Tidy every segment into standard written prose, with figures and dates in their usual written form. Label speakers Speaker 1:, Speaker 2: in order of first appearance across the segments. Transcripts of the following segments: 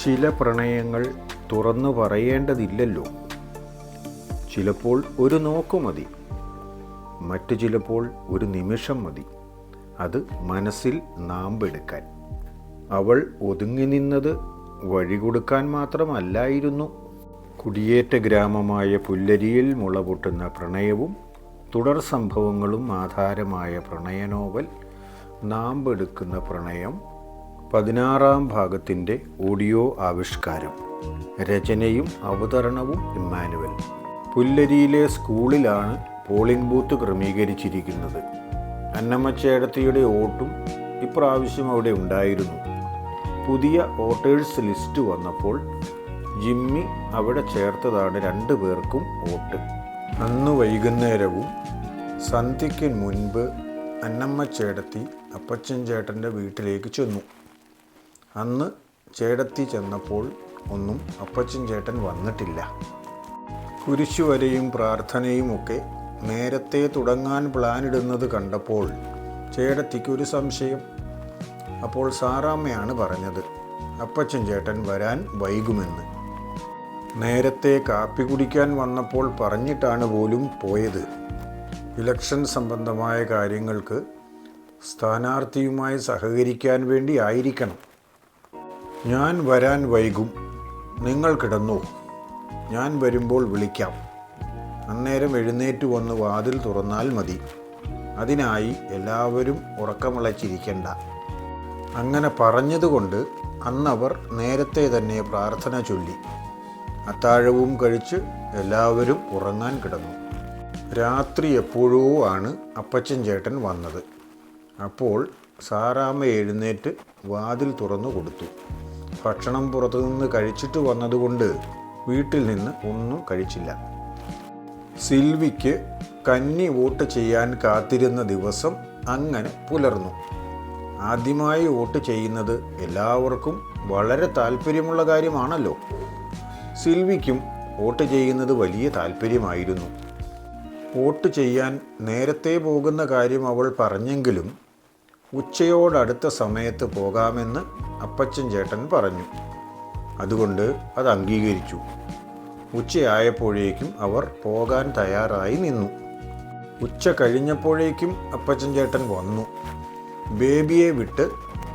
Speaker 1: ചില പ്രണയങ്ങൾ തുറന്നു പറയേണ്ടതില്ലല്ലോ. ചിലപ്പോൾ ഒരു നോക്കു മതി, മറ്റു ചിലപ്പോൾ ഒരു നിമിഷം മതി, അത് മനസ്സിൽ നാമ്പെടുക്കാൻ. അവൾ ഒതുങ്ങി നിന്നത് വഴി കൊടുക്കാൻ മാത്രമല്ലായിരുന്നു. കുടിയേറ്റ ഗ്രാമമായ പുല്ലരിയിൽ മുളപൊട്ടുന്ന പ്രണയവും തുടർ സംഭവങ്ങളും ആധാരമായ പ്രണയനോവൽ നാമ്പെടുക്കുന്ന പ്രണയം 16-ാം ഭാഗത്തിൻ്റെ ഓഡിയോ ആവിഷ്കാരം. രചനയും അവതരണവും ഇമ്മാനുവൽ. പുല്ലരിയിലെ സ്കൂളിലാണ് പോളിംഗ് ബൂത്ത് ക്രമീകരിച്ചിരിക്കുന്നത്. അന്നമ്മച്ചേടത്തിയുടെ വോട്ടും ഇപ്രാവശ്യം അവിടെ ഉണ്ടായിരുന്നു. പുതിയ വോട്ടേഴ്സ് ലിസ്റ്റ് വന്നപ്പോൾ ജിമ്മി അവിടെ ചേർത്തതാണ് 2 പേർക്കും വോട്ട്. അന്ന് വൈകുന്നേരവും സന്ധ്യയ്ക്ക് മുൻപ് അന്നമ്മച്ചേടത്തി അപ്പച്ചൻ ചേട്ടൻ്റെ വീട്ടിലേക്ക് ചെന്നു. അന്ന് ചേടത്തി ചെന്നപ്പോൾ ഒന്നും അപ്പച്ചൻ ചേട്ടൻ വന്നിട്ടില്ല. കുരിശുവരയും പ്രാർത്ഥനയും ഒക്കെ നേരത്തെ തുടങ്ങാൻ പ്ലാനിടുന്നത് കണ്ടപ്പോൾ ചേടത്തിക്കൊരു സംശയം. അപ്പോൾ സാറാമ്മയാണ് പറഞ്ഞത് അപ്പച്ചൻ ചേട്ടൻ വരാൻ വൈകുമെന്ന്. നേരത്തെ കാപ്പി കുടിക്കാൻ വന്നപ്പോൾ പറഞ്ഞിട്ടാണ് പോലും പോയത്. ഇലക്ഷൻ സംബന്ധമായ കാര്യങ്ങൾക്ക് സ്ഥാനാർത്ഥിയുമായി സഹകരിക്കാൻ വേണ്ടി ആയിരിക്കണം. ഞാൻ വരാൻ വൈകും, നിങ്ങൾ കിടന്നോ, ഞാൻ വരുമ്പോൾ വിളിക്കാം. അന്നേരം എഴുന്നേറ്റ് വന്ന് വാതിൽ തുറന്നാൽ മതി. അതിനായി എല്ലാവരും ഉറക്കമിളച്ചിരിക്കണ്ട. അങ്ങനെ പറഞ്ഞതുകൊണ്ട് അന്നവർ നേരത്തെ തന്നെ പ്രാർത്ഥന ചൊല്ലി അത്താഴവും കഴിച്ച് എല്ലാവരും ഉറങ്ങാൻ കിടന്നു. രാത്രി എപ്പോഴോ ആണ് അപ്പച്ചൻ ചേട്ടൻ വന്നത്. അപ്പോൾ സാറാമ്മ എഴുന്നേറ്റ് വാതിൽ തുറന്നു കൊടുത്തു. ഭക്ഷണം പുറത്തുനിന്ന് കഴിച്ചിട്ട് വന്നതുകൊണ്ട് വീട്ടിൽ നിന്ന് ഒന്നും കഴിച്ചില്ല. സിൽവിക്ക് കന്നി വോട്ട് ചെയ്യാൻ കാത്തിരുന്ന ദിവസം അങ്ങനെ പുലർന്നു. ആദ്യമായി വോട്ട് ചെയ്യുന്നത് എല്ലാവർക്കും വളരെ താല്പര്യമുള്ള കാര്യമാണല്ലോ. സിൽവിക്കും വോട്ട് ചെയ്യുന്നത് വലിയ താല്പര്യമായിരുന്നു. വോട്ട് ചെയ്യാൻ നേരത്തെ പോകുന്ന കാര്യം അവൾ പറഞ്ഞെങ്കിലും ഉച്ചയോടടുത്ത സമയത്ത് പോകാമെന്ന് അപ്പച്ചൻ ചേട്ടൻ പറഞ്ഞു. അതുകൊണ്ട് അത് അംഗീകരിച്ചു. ഉച്ചയായപ്പോഴേക്കും അവർ പോകാൻ തയ്യാറായി നിന്നു. ഉച്ച കഴിഞ്ഞപ്പോഴേക്കും അപ്പച്ചൻ ചേട്ടൻ വന്നു. ബേബിയെ വിട്ട്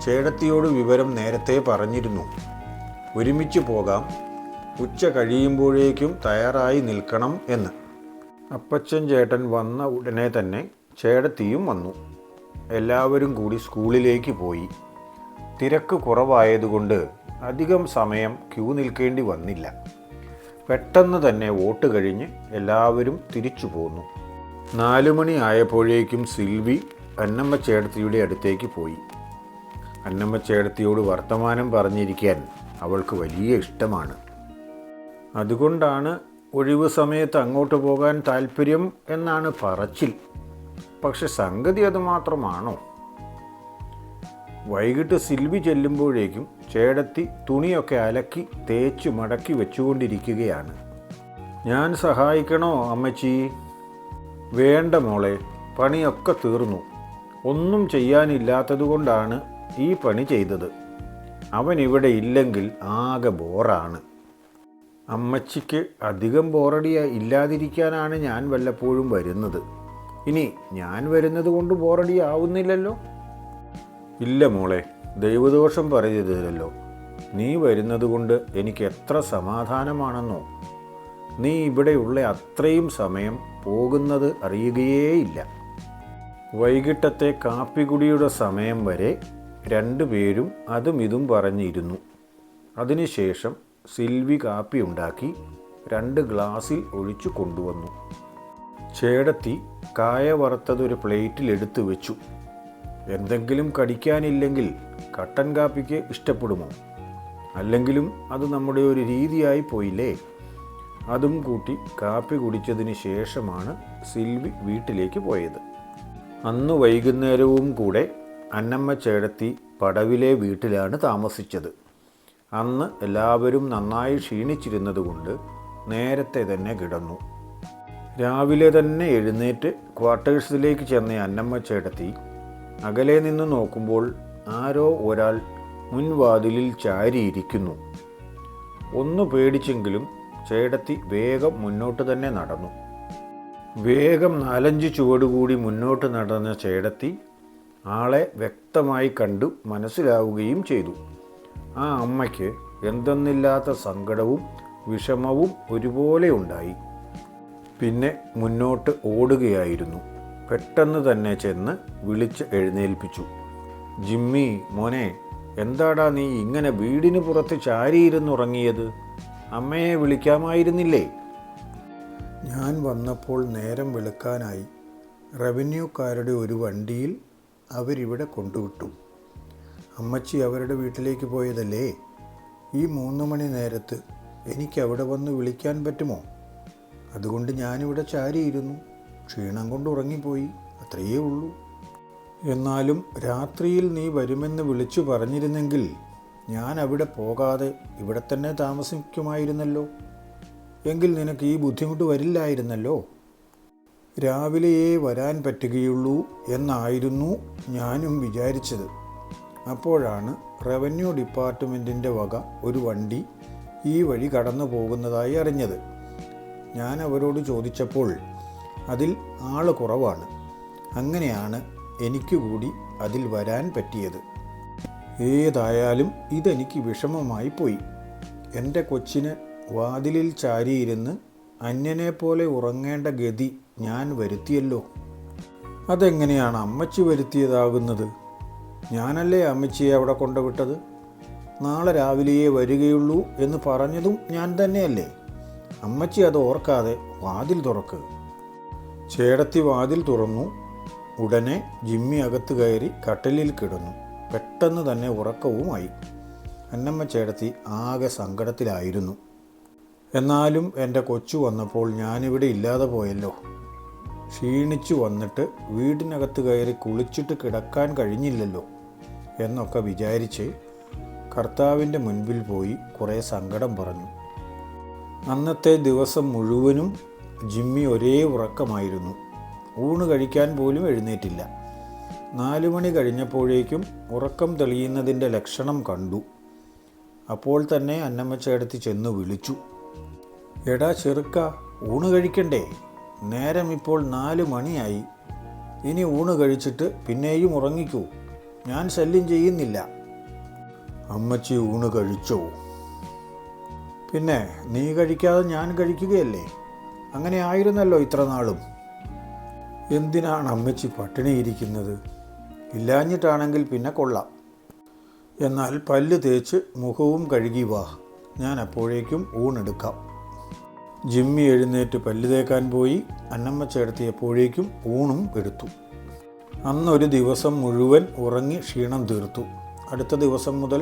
Speaker 1: ചേടത്തിയോട് വിവരം നേരത്തെ പറഞ്ഞിരുന്നു. ഒരുമിച്ച് പോകാം, ഉച്ച കഴിയുമ്പോഴേക്കും തയ്യാറായി നിൽക്കണം എന്ന്. അപ്പച്ചൻ ചേട്ടൻ വന്ന ഉടനെ തന്നെ ചേടത്തിയും വന്നു. എല്ലാവരും കൂടി സ്കൂളിലേക്ക് പോയി. തിരക്ക് കുറവായതുകൊണ്ട് അധികം സമയം ക്യൂ നിൽക്കേണ്ടി വന്നില്ല. പെട്ടെന്ന് തന്നെ വോട്ട് കഴിഞ്ഞ് എല്ലാവരും തിരിച്ചു പോന്നു. 4 മണി ആയപ്പോഴേക്കും സിൽവി അന്നമ്മച്ചേടത്തിയുടെ അടുത്തേക്ക് പോയി. അന്നമ്മച്ചേടത്തിയോട് വർത്തമാനം പറഞ്ഞിരിക്കാൻ അവൾക്ക് വലിയ ഇഷ്ടമാണ്. അതുകൊണ്ടാണ് ഒഴിവ് സമയത്ത് അങ്ങോട്ട് പോകാൻ താല്പര്യം എന്നാണ് പറച്ചിൽ. പക്ഷെ സംഗതി അതുമാത്രമാണോ? വൈകിട്ട് സിൽവി ചെല്ലുമ്പോഴേക്കും ചേടത്തി തുണിയൊക്കെ അലക്കി തേച്ച് മടക്കി വെച്ചുകൊണ്ടിരിക്കുകയാണ്. ഞാൻ സഹായിക്കണോ അമ്മച്ചി? വേണ്ട മോളെ, പണിയൊക്കെ തീർന്നു. ഒന്നും ചെയ്യാനില്ലാത്തതുകൊണ്ടാണ് ഈ പണി ചെയ്തത്. അവൻ ഇവിടെ ഇല്ലെങ്കിൽ ആകെ ബോറാണ്. അമ്മച്ചിക്ക് അധികം ബോറടിയ ഇല്ലാതിരിക്കാനാണ് ഞാൻ വല്ലപ്പോഴും വരുന്നത്. ഇനി ഞാൻ വരുന്നത് കൊണ്ട് ബോറടി ആവുന്നില്ലല്ലോ? ഇല്ല മോളെ, ദൈവദോഷം പറയരുതല്ലോ. നീ വരുന്നത് കൊണ്ട് എനിക്ക് എത്ര സമാധാനമാണെന്നോ. നീ ഇവിടെയുള്ള അത്രയും സമയം പോകുന്നത് അറിയുകയേയില്ല. വൈകിട്ടത്തെ കാപ്പികുടിയുടെ സമയം വരെ 2 പേരും അതും ഇതും പറഞ്ഞിരുന്നു. അതിനുശേഷം സിൽവി കാപ്പി ഉണ്ടാക്കി 2 ഗ്ലാസ്സിൽ ഒഴിച്ചു കൊണ്ടുവന്നു. ചേടത്തി കായ വറുത്തതൊരു പ്ലേറ്റിൽ എടുത്തു വെച്ചു. എന്തെങ്കിലും കടിക്കാനില്ലെങ്കിൽ കട്ടൻ കാപ്പിക്ക് ഇഷ്ടപ്പെടുമോ? അല്ലെങ്കിലും അത് നമ്മുടെ ഒരു രീതിയായി പോയില്ലേ. അതും കൂട്ടി കാപ്പി കുടിച്ചതിന് ശേഷമാണ് സിൽവി വീട്ടിലേക്ക് പോയത്. അന്ന് വൈകുന്നേരവും കൂടെ അന്നമ്മച്ചേടത്തി പടവിലെ വീട്ടിലാണ് താമസിച്ചത്. അന്ന് എല്ലാവരും നന്നായി ക്ഷീണിച്ചിരുന്നതുകൊണ്ട് നേരത്തെ തന്നെ കിടന്നു. രാവിലെ തന്നെ എഴുന്നേറ്റ് ക്വാർട്ടേഴ്സിലേക്ക് ചെന്ന അന്നമ്മച്ചേടത്തി അകലെ നിന്ന് നോക്കുമ്പോൾ ആരോ ഒരാൾ മുൻവാതിലിൽ ചാരിയിരിക്കുന്നു. ഒന്ന് പേടിച്ചെങ്കിലും ചേടത്തി വേഗം മുന്നോട്ട് തന്നെ നടന്നു. വേഗം 4-5 ചുവടുകൂടി മുന്നോട്ട് നടന്ന ചേടത്തി ആളെ വ്യക്തമായി കണ്ടു മനസ്സിലാവുകയും ചെയ്തു. ആ അമ്മയ്ക്ക് എന്തെന്നില്ലാത്ത സങ്കടവും വിഷമവും ഒരുപോലെ ഉണ്ടായി. പിന്നെ മുന്നോട്ട് ഓടുകയായിരുന്നു. പെട്ടെന്ന് തന്നെ ചെന്ന് വിളിച്ച് എഴുന്നേൽപ്പിച്ചു. ജിമ്മി മോനെ, എന്താടാ നീ ഇങ്ങനെ വീടിന് പുറത്ത് ചാരിയിരുന്നുറങ്ങിയത്? അമ്മയെ വിളിക്കാമായിരുന്നില്ലേ? ഞാൻ വന്നപ്പോൾ നേരം വെളുക്കാനായി. റവന്യൂക്കാരുടെ ഒരു വണ്ടിയിൽ അവരിവിടെ കൊണ്ടുവിട്ടു. അമ്മച്ചി അവരുടെ വീട്ടിലേക്ക് പോയതല്ലേ? ഈ 3 മണി നേരത്ത് എനിക്കവിടെ വന്ന് വിളിക്കാൻ പറ്റുമോ? അതുകൊണ്ട് ഞാനിവിടെ ചാരിയിരുന്നു. ക്ഷീണം കൊണ്ട് ഉറങ്ങിപ്പോയി, അത്രയേ ഉള്ളൂ. എന്നാലും രാത്രിയിൽ നീ വരുമെന്ന് വിളിച്ചു പറഞ്ഞിരുന്നെങ്കിൽ ഞാൻ അവിടെ പോകാതെ ഇവിടെ തന്നെ താമസിക്കുമായിരുന്നല്ലോ. എങ്കിൽ നിനക്ക് ഈ ബുദ്ധിമുട്ട് വരില്ലായിരുന്നല്ലോ. രാവിലെയേ വരാൻ പറ്റുകയുള്ളൂ എന്നായിരുന്നു ഞാനും വിചാരിച്ചത്. അപ്പോഴാണ് റവന്യൂ ഡിപ്പാർട്ട്മെൻറ്റിൻ്റെ വക ഒരു വണ്ടി ഈ വഴി കടന്നു പോകുന്നതായി അറിഞ്ഞത്. ഞാൻ അവരോട് ചോദിച്ചപ്പോൾ അതിൽ ആള് കുറവാണ്. അങ്ങനെയാണ് എനിക്ക് കൂടി അതിൽ വരാൻ പറ്റിയത്. ഏതായാലും ഇതെനിക്ക് വിഷമമായി പോയി. എൻ്റെ കൊച്ചിന് വാതിലിൽ ചാരിയിരുന്ന് അന്യനെ പോലെ ഉറങ്ങേണ്ട ഗതി ഞാൻ വരുത്തിയല്ലോ. അതെങ്ങനെയാണ് അമ്മച്ചി വരുത്തിയതാകുന്നത്? ഞാനല്ലേ അമ്മച്ചിയെ അവിടെ കൊണ്ടുവിട്ടത്? നാളെ രാവിലെയേ വരികയുള്ളൂ എന്ന് പറഞ്ഞതും ഞാൻ തന്നെയല്ലേ? അമ്മച്ചി അത് ഓർക്കാതെ വാതിൽ തുറക്ക്. ചേടത്തി വാതിൽ തുറന്നു. ഉടനെ ജിമ്മി അകത്ത് കയറി കട്ടിലിൽ കിടന്നു. പെട്ടെന്ന് തന്നെ ഉറക്കവുമായി. അന്നമ്മ ചേടത്തി ആകെ സങ്കടത്തിലായിരുന്നു. എന്നാലും എൻ്റെ കൊച്ചു വന്നപ്പോൾ ഞാനിവിടെ ഇല്ലാതെ പോയല്ലോ. ക്ഷീണിച്ചു വന്നിട്ട് വീടിനകത്ത് കയറി കുളിച്ചിട്ട് കിടക്കാൻ കഴിഞ്ഞില്ലല്ലോ എന്നൊക്കെ വിചാരിച്ച് കർത്താവിൻ്റെ മുൻപിൽ പോയി കുറേ സങ്കടം പറഞ്ഞു. അന്നത്തെ ദിവസം മുഴുവനും ജിമ്മി ഒരേ ഉറക്കമായിരുന്നു. ഊണ് കഴിക്കാൻ പോലും എഴുന്നേറ്റില്ല. 4 മണി കഴിഞ്ഞപ്പോഴേക്കും ഉറക്കം തെളിയുന്നതിൻ്റെ ലക്ഷണം കണ്ടു. അപ്പോൾ തന്നെ അന്നമ്മ ചേടത്തി ചെന്ന് വിളിച്ചു. എടാ ചെറുക്ക, ഊണ് കഴിക്കണ്ടേ? നേരം ഇപ്പോൾ 4 മണിയായി. ഇനി ഊണ് കഴിച്ചിട്ട് പിന്നെയും ഉറങ്ങിക്കൂ. ഞാൻ ശല്യം ചെയ്യുന്നില്ല. അമ്മച്ചി ഊണ് കഴിച്ചോ? പിന്നെ നീ കഴിക്കാതെ ഞാൻ കഴിക്കുകയല്ലേ? അങ്ങനെ ആയിരുന്നല്ലോ ഇത്ര നാളും. എന്തിനാണ് അമ്മച്ചി പട്ടിണിയിരിക്കുന്നത്? ഇല്ലാഞ്ഞിട്ടാണെങ്കിൽ പിന്നെ കൊള്ളാം. എന്നാൽ പല്ല് തേച്ച് മുഖവും കഴുകി വാ, ഞാൻ അപ്പോഴേക്കും ഊണെടുക്കാം. ജിമ്മി എഴുന്നേറ്റ് പല്ല് തേക്കാൻ പോയി. അന്നമ്മ ചേർത്തിയപ്പോഴേക്കും ഊണും എടുത്തു. അന്നൊരു ദിവസം മുഴുവൻ ഉറങ്ങി ക്ഷീണം തീർത്തു. അടുത്ത ദിവസം മുതൽ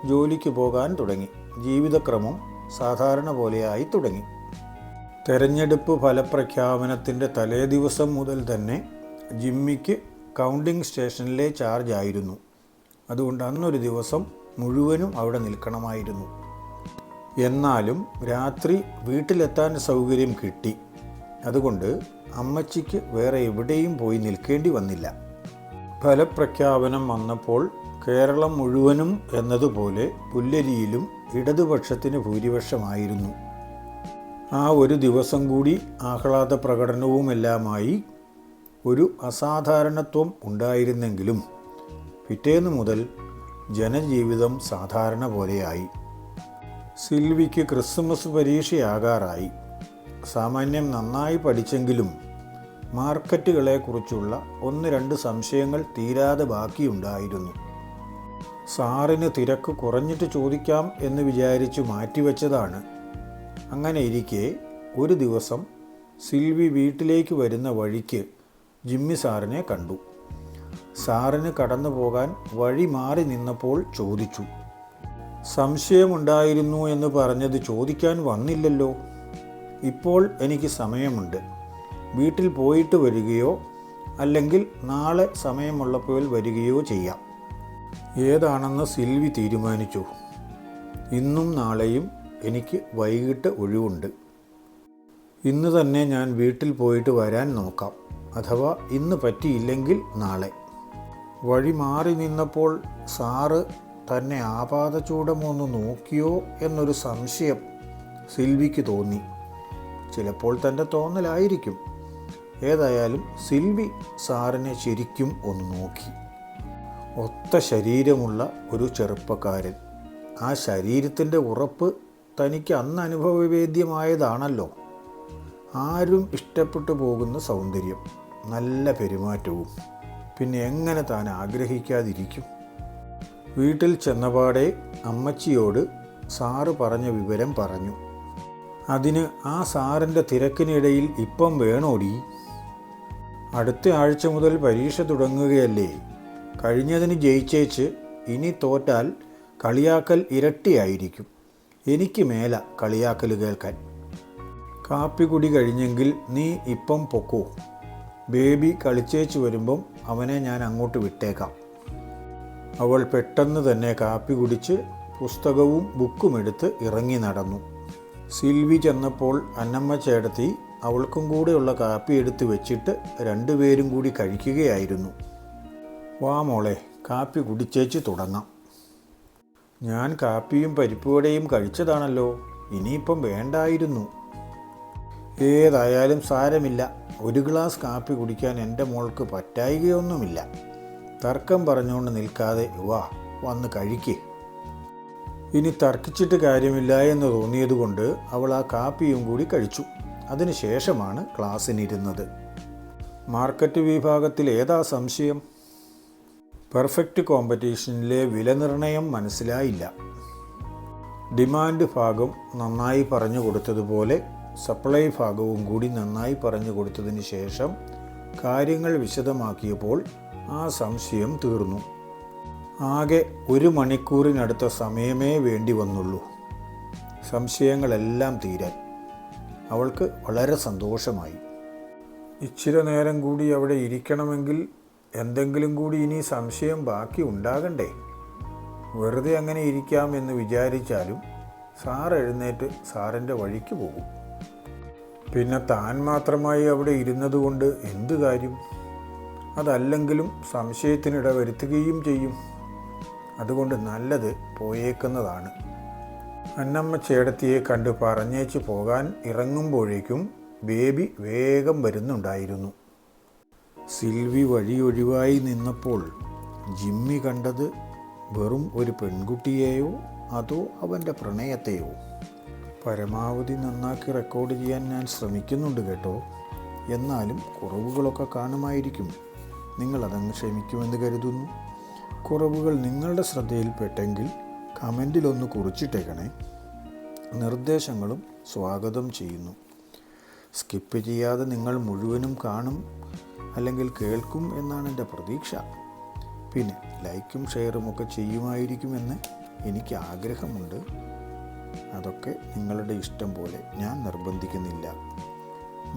Speaker 1: ജോലിക്ക് പോകാൻ തുടങ്ങി. ജീവിതക്രമം സാധാരണ പോലെയായി തുടങ്ങി. തെരഞ്ഞെടുപ്പ് ഫലപ്രഖ്യാപനത്തിൻ്റെ തലേ ദിവസം മുതൽ തന്നെ ജിമ്മിക്ക് കൗണ്ടിംഗ് സ്റ്റേഷനിലെ ചാർജ് ആയിരുന്നു. അതുകൊണ്ട് അന്നൊരു ദിവസം മുഴുവനും അവിടെ നിൽക്കണമായിരുന്നു. എന്നാലും രാത്രി വീട്ടിലെത്താൻ സൗകര്യം കിട്ടി. അതുകൊണ്ട് അമ്മച്ചിക്ക് വേറെ എവിടെയും പോയി നിൽക്കേണ്ടി വന്നില്ല. ഫലപ്രഖ്യാപനം വന്നപ്പോൾ കേരളം മുഴുവനും എന്നതുപോലെ പുല്ലരിയിലും ഇടതുപക്ഷത്തിന് ഭൂരിപക്ഷമായിരുന്നു. ആ ഒരു ദിവസം കൂടി ആഹ്ലാദ പ്രകടനവുമെല്ലാമായി ഒരു അസാധാരണത്വം ഉണ്ടായിരുന്നെങ്കിലും പിറ്റേന്ന് മുതൽ ജനജീവിതം സാധാരണ പോലെയായി. സിൽവിക്ക് ക്രിസ്മസ് പരീക്ഷയാകാറായി. സാമാന്യം നന്നായി പഠിച്ചെങ്കിലും മാർക്കറ്റുകളെക്കുറിച്ചുള്ള 1-2 സംശയങ്ങൾ തീരാതെ ബാക്കിയുണ്ടായിരുന്നു. സാറിന് തിരക്ക് കുറഞ്ഞിട്ട് ചോദിക്കാം എന്ന് വിചാരിച്ചു മാറ്റിവെച്ചതാണ്. അങ്ങനെ ഇരിക്കെ ഒരു ദിവസം സിൽവി വീട്ടിലേക്ക് വരുന്ന വഴിക്ക് ജിമ്മി സാറിനെ കണ്ടു. സാറിന് കടന്നു പോകാൻ വഴി മാറി നിന്നപ്പോൾ ചോദിച്ചു, സംശയമുണ്ടായിരുന്നു എന്ന് പറഞ്ഞത് ചോദിക്കാൻ വന്നില്ലല്ലോ. ഇപ്പോൾ എനിക്ക് സമയമുണ്ട്. വീട്ടിൽ പോയിട്ട് വരികയോ അല്ലെങ്കിൽ നാളെ സമയമുള്ളപ്പോൾ വരികയോ ചെയ്യാം. ഏതാണെന്ന് സിൽവി തീരുമാനിച്ചു. ഇന്നും നാളെയും എനിക്ക് വൈകിട്ട് ഒഴിവുണ്ട്. ഇന്ന് തന്നെ ഞാൻ വീട്ടിൽ പോയിട്ട് വരാൻ നോക്കാം. അഥവാ ഇന്ന് പറ്റിയില്ലെങ്കിൽ നാളെ. വഴി മാറി നിന്നപ്പോൾ സാറ് തന്നെ ആപാദചൂടമൊന്ന് നോക്കിയോ എന്നൊരു സംശയം സിൽവിക്ക് തോന്നി. ചിലപ്പോൾ തൻ്റെ തോന്നലായിരിക്കും. ഏതായാലും സിൽവി സാറിനെ ശരിക്കും ഒന്ന് നോക്കി. ഒത്ത ശരീരമുള്ള ഒരു ചെറുപ്പക്കാരൻ. ആ ശരീരത്തിൻ്റെ ഉറപ്പ് തനിക്ക് അന്ന് അനുഭവവേദ്യമായതാണല്ലോ. ആരും ഇഷ്ടപ്പെട്ടു പോകുന്ന സൗന്ദര്യം, നല്ല പെരുമാറ്റവും. പിന്നെ എങ്ങനെ താൻ ആഗ്രഹിക്കാതിരിക്കും? വീട്ടിൽ ചെന്നപാടെ അമ്മച്ചിയോട് സാറ് പറഞ്ഞ വിവരം പറഞ്ഞു. അതിന് ആ സാറിൻ്റെ തിരക്കിനിടയിൽ ഇപ്പം വേണോടി? അടുത്ത ആഴ്ച മുതൽ പരീക്ഷ തുടങ്ങുകയല്ലേ. കഴിഞ്ഞതിന് ജയിച്ചേച്ച് ഇനി തോറ്റാൽ കളിയാക്കൽ ഇരട്ടിയായിരിക്കും. എനിക്ക് മേല കളിയാക്കൽ കേൾക്കാൻ. കാപ്പി കുടി കഴിഞ്ഞെങ്കിൽ നീ ഇപ്പം പൊക്കോ. ബേബി കളിച്ചേച്ച് വരുമ്പം അവനെ ഞാൻ അങ്ങോട്ട് വിട്ടേക്കാം. അവൾ പെട്ടെന്ന് തന്നെ കാപ്പി കുടിച്ച് പുസ്തകവും ബുക്കുമെടുത്ത് ഇറങ്ങി നടന്നു. സിൽവി ചെന്നപ്പോൾ അന്നമ്മ ചേട്ടത്തി അവൾക്കും കൂടെയുള്ള കാപ്പി എടുത്ത് വെച്ചിട്ട് രണ്ടുപേരും കൂടി കഴിക്കുകയായിരുന്നു. വാ മോളെ, കാപ്പി കുടിച്ചേച്ച് തുടങ്ങാം. ഞാൻ കാപ്പിയും പരിപ്പുവടയും കഴിച്ചതാണല്ലോ, ഇനിയിപ്പം വേണ്ടായിരുന്നു. ഏതായാലും സാരമില്ല, ഒരു ഗ്ലാസ് കാപ്പി കുടിക്കാൻ എൻ്റെ മോൾക്ക് പറ്റായികയൊന്നുമില്ല. തർക്കം പറഞ്ഞുകൊണ്ട് നിൽക്കാതെ വാ, വന്ന് കഴിക്കേ. ഇനി തർക്കിച്ചിട്ട് കാര്യമില്ല എന്ന് തോന്നിയതുകൊണ്ട് അവൾ ആ കാപ്പിയും കൂടി കഴിച്ചു. അതിനുശേഷമാണ് ക്ലാസ്സിനിരുന്നത്. മാർക്കറ്റ് വിഭാഗത്തിൽ ഏതാ സംശയം? പെർഫെക്റ്റ് കോമ്പറ്റീഷനിലെ വില നിർണയം മനസ്സിലായില്ല. ഡിമാൻഡ് ഭാഗം നന്നായി പറഞ്ഞു കൊടുത്തതുപോലെ സപ്ലൈ ഭാഗവും കൂടി നന്നായി പറഞ്ഞു കൊടുത്തതിന് ശേഷം കാര്യങ്ങൾ വിശദമാക്കിയപ്പോൾ ആ സംശയം തീർന്നു. ആകെ 1 മണിക്കൂറിനടുത്ത സമയമേ വേണ്ടി വന്നുള്ളൂ സംശയങ്ങളെല്ലാം തീരാൻ. അവൾക്ക് വളരെ സന്തോഷമായി. ഇച്ചിരി നേരം കൂടി അവിടെ ഇരിക്കണമെങ്കിൽ എന്തെങ്കിലും കൂടി ഇനി സംശയം ബാക്കി ഉണ്ടാകണ്ടേ? വെറുതെ അങ്ങനെ ഇരിക്കാമെന്ന് വിചാരിച്ചാലും സാർ എഴുന്നേറ്റ് സാറിൻ്റെ വഴിക്ക് പോകും. പിന്നെ താൻ മാത്രമായി അവിടെ ഇരുന്നത് കൊണ്ട് എന്ത് കാര്യം? അതല്ലെങ്കിലും സംശയത്തിനിട വരുത്തുകയും ചെയ്യും. അതുകൊണ്ട് നല്ലത് പോയേക്കുന്നതാണ്. അന്നമ്മ ചേടത്തിയെ കണ്ട് പറഞ്ഞേച്ച് പോകാൻ ഇറങ്ങുമ്പോഴേക്കും ബേബി വേഗം വരുന്നുണ്ടായിരുന്നു. സിൽവി വഴിയൊഴിവായി നിന്നപ്പോൾ ജിമ്മി കണ്ടത് വെറും ഒരു പെൺകുട്ടിയെയോ അതോ അവൻ്റെ പ്രണയത്തെയോ? പരമാവധി നന്നാക്കി റെക്കോർഡ് ചെയ്യാൻ ഞാൻ ശ്രമിക്കുന്നുണ്ട് കേട്ടോ. എന്നാലും കുറവുകളൊക്കെ കാണുമായിരിക്കും. നിങ്ങളതങ്ങ് ക്ഷമിക്കുമെന്ന് കരുതുന്നു. കുറവുകൾ നിങ്ങളുടെ ശ്രദ്ധയിൽപ്പെട്ടെങ്കിൽ കമൻറ്റിലൊന്ന് കുറിച്ചിട്ടേക്കണേ. നിർദ്ദേശങ്ങളും സ്വാഗതം ചെയ്യുന്നു. സ്കിപ്പ് ചെയ്യാതെ നിങ്ങൾ മുഴുവനും കാണും അല്ലെങ്കിൽ കേൾക്കും എന്നാണ് എൻ്റെ പ്രതീക്ഷ. പിന്നെ ലൈക്കും ഷെയറും ഒക്കെ ചെയ്യുമായിരിക്കുമെന്ന് എനിക്ക് ആഗ്രഹമുണ്ട്. അതൊക്കെ നിങ്ങളുടെ ഇഷ്ടം പോലെ, ഞാൻ നിർബന്ധിക്കുന്നില്ല.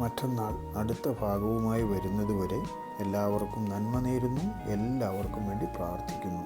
Speaker 1: മറ്റന്നാൾ അടുത്ത ഭാഗവുമായി വരുന്നതുവരെ എല്ലാവർക്കും നന്മ നേരുന്നു. എല്ലാവർക്കും വേണ്ടി പ്രാർത്ഥിക്കുന്നു.